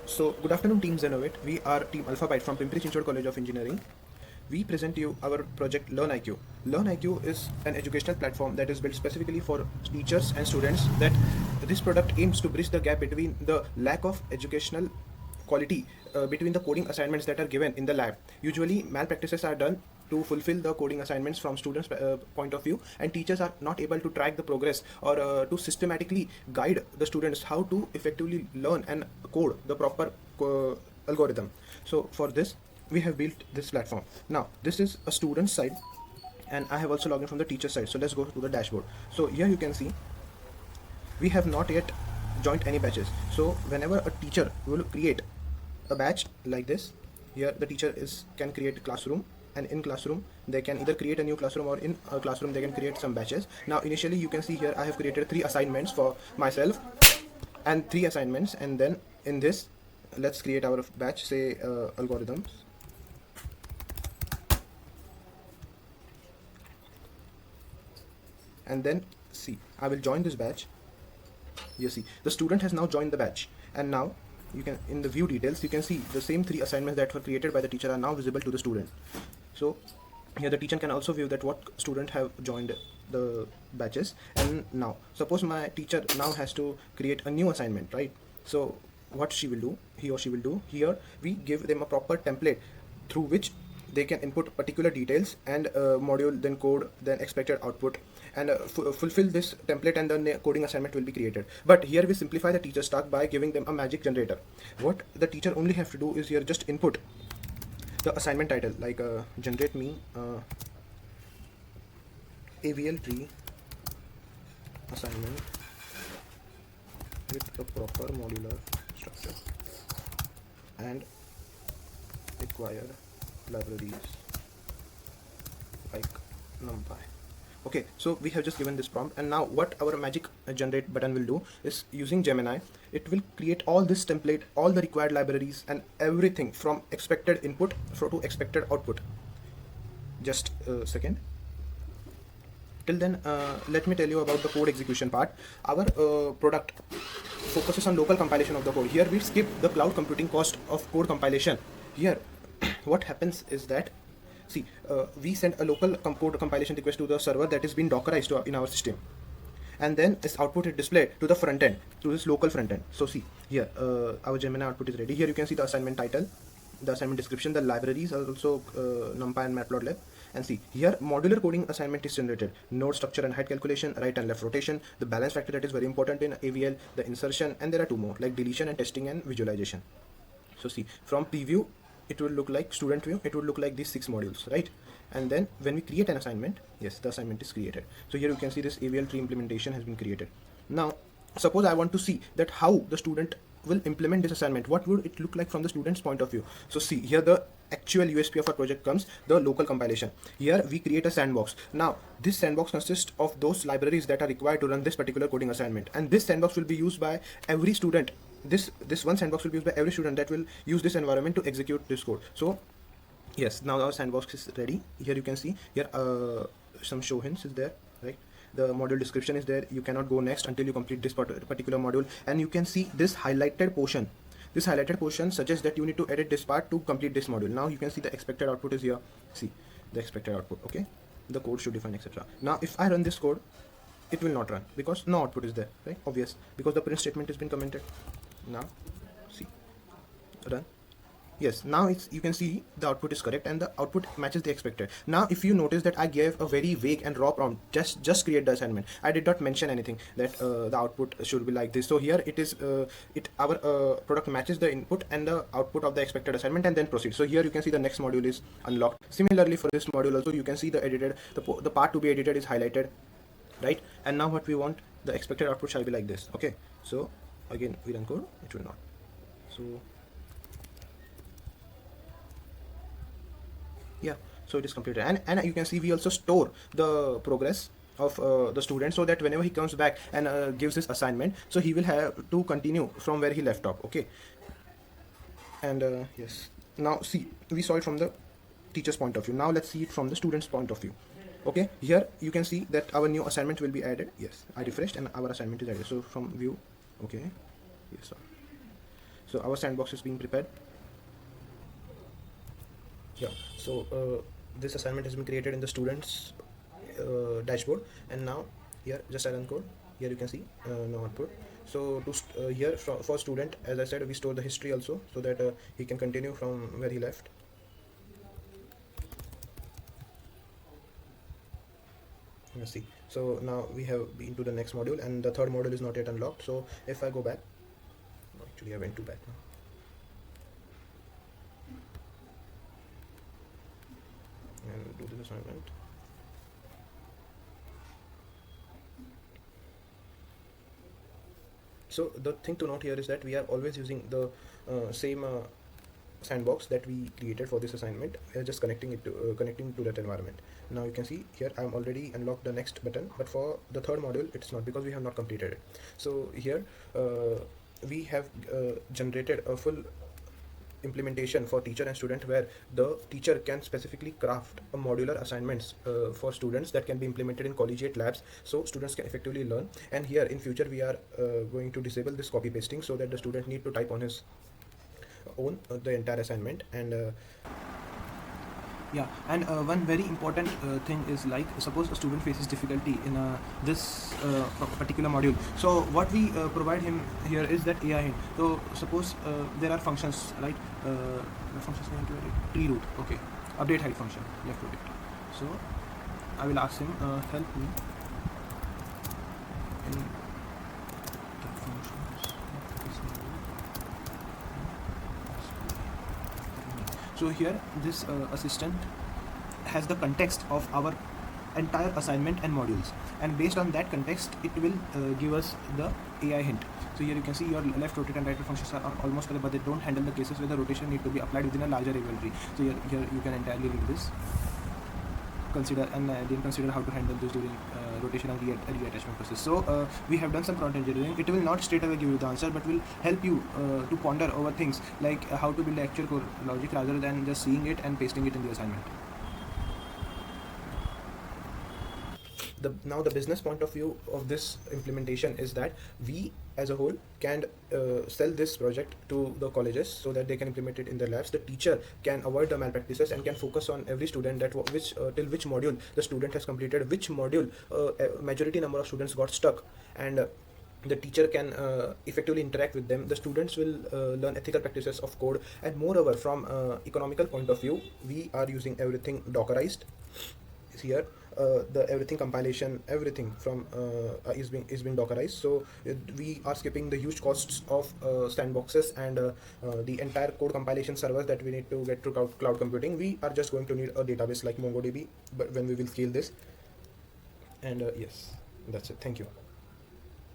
So, good afternoon, Team Zenovate. We are Team Alphabet from Pimpri Chinchwad College of Engineering. We present you our project LearnIQ. LearnIQ is an educational platform that is built specifically for teachers and students. That this product aims to bridge the gap between the lack of educational quality between the coding assignments that are given in the lab. Usually, malpractices are done to fulfill the coding assignments from students' point of view, and teachers are not able to track the progress or to systematically guide the students how to effectively learn and code the proper algorithm. So for this, we have built this platform. Now this is a student side, and I have also logged in from the teacher side. So let's go to the dashboard. So here you can see we have not yet joined any batches. So whenever a teacher will create a batch like this, here the teacher can create a classroom, and in classroom they can either create a new classroom, or in a classroom they can create some batches. Now initially you can see here I have created 3 assignments for myself and 3 assignments, and then in this let's create our batch, say algorithms. And then see, I will join this batch. You see the student has now joined the batch, and now you can, in the view details, you can see the same 3 assignments that were created by the teacher are now visible to the student. So here the teacher can also view that what student have joined the batches. And now suppose my teacher now has to create a new assignment, right? So what he or she will do, here we give them a proper template through which they can input particular details and module, then code, then expected output, and fulfill this template, and then the coding assignment will be created. But here we simplify the teacher's task by giving them a magic generator. What the teacher only have to do is here just input the assignment title, like generate me AVL tree assignment with a proper modular structure and require libraries like NumPy. Okay, so we have just given this prompt, and now what our magic generate button will do is, using Gemini, it will create all this template, all the required libraries, and everything from expected input to expected output. Just a second. Till then, let me tell you about the code execution part. Our product focuses on local compilation of the code. Here we skip the cloud computing cost of code compilation. Here what happens is that, see, we send a local code compilation request to the server that is being dockerized in our system, and then this output is displayed to the front end, to this local front end. So see here, our Gemini output is ready. Here you can see the assignment title, the assignment description, the libraries are also NumPy and Matplotlib. And see here, modular coding assignment is generated: node structure and height calculation, right and left rotation, the balance factor that is very important in AVL, the insertion, and there are 2 more like deletion and testing and visualization. So see, from preview it will look like, student view it would look like these 6 modules, right? And then when we create an assignment, yes, the assignment is created. So here you can see this AVL tree implementation has been created. Now suppose I want to see that how the student will implement this assignment, what would it look like from the student's point of view. So see here, the actual USP of our project comes the local compilation. Here we create a sandbox. Now this sandbox consists of those libraries that are required to run this particular coding assignment, and this sandbox will be used by every student. This one sandbox will be used by every student that will use this environment to execute this code. So yes, now our sandbox is ready. Here you can see here some show hints is there, right? The module description is there. You cannot go next until you complete this particular module, and you can see this highlighted portion. This highlighted portion suggests that you need to edit this part to complete this module. Now you can see the expected output is here. See the expected output. Okay, the code should define, etc. Now if I run this code, it will not run because no output is there, right? Obvious, because the print statement has been commented. Now see, run. Yes, now you can see the output is correct and the output matches the expected. Now if you notice that I gave a very vague and raw prompt, just create the assignment. I did not mention anything that the output should be like this. So here it is, our product matches the input and the output of the expected assignment, and then proceed. So here you can see the next module is unlocked. Similarly for this module also, you can see the edited, the part to be edited is highlighted, right? And now what we want, the expected output shall be like this. Okay, so again we run code, it will not. So yeah, so it is completed, and you can see we also store the progress of the student, so that whenever he comes back and gives his assignment, so he will have to continue from where he left off. Okay, and yes, now see, we saw it from the teacher's point of view. Now let's see it from the student's point of view. Okay, here you can see that our new assignment will be added. Yes, I refreshed and our assignment is added. So from view, okay, yes sir. So our sandbox is being prepared. Yeah, so this assignment has been created in the students dashboard, and now here just I run code. Here you can see no output. So here for student, as I said, we store the history also, so that he can continue from where he left. Let's see. So now we have been to the next module, and the third module is not yet unlocked. So if I go back, actually I went to back now. And do this assignment. So the thing to note here is that we are always using the same sandbox that we created for this assignment. We are just connecting to that environment. Now you can see here I'm already unlocked the next button, but for the third module it's not, because we have not completed it. So here we have generated a full implementation for teacher and student, where the teacher can specifically craft a modular assignments for students that can be implemented in collegiate labs, so students can effectively learn. And here in future we are going to disable this copy pasting, so that the student need to type on his own the entire assignment. And yeah, and one very important thing is, like, suppose a student faces difficulty in this particular module, so what we provide him here is that AI hint. So suppose there are functions, right? The functions are tree root, okay, update height function, left rotate. So I will ask him, help me in the functions. So here this assistant has the context of our entire assignment and modules, and based on that context it will give us the AI hint. So here you can see your left rotate and right rotate functions are almost correct, but they don't handle the cases where the rotation need to be applied within a larger inventory. So here you can entirely read this, consider, and then consider how to handle this during rotation and reattachment process. So we have done some prompt engineering. It will not straight away give you the answer, but will help you to ponder over things like how to build the actual core logic, rather than just seeing it and pasting it in the assignment. Now the business point of view of this implementation is that we as a whole can sell this project to the colleges, so that they can implement it in their labs. The teacher can avoid the malpractices and can focus on every student, that till which module the student has completed, which module majority number of students got stuck, and the teacher can effectively interact with them. The students will learn ethical practices of code, and moreover, from economical point of view, we are using everything Dockerized. Here the everything compilation, everything from is being Dockerized. So we are skipping the huge costs of sandboxes and the entire code compilation servers that we need to get to cloud computing. We are just going to need a database like MongoDB, but when we will scale this. And yes, that's it. Thank you.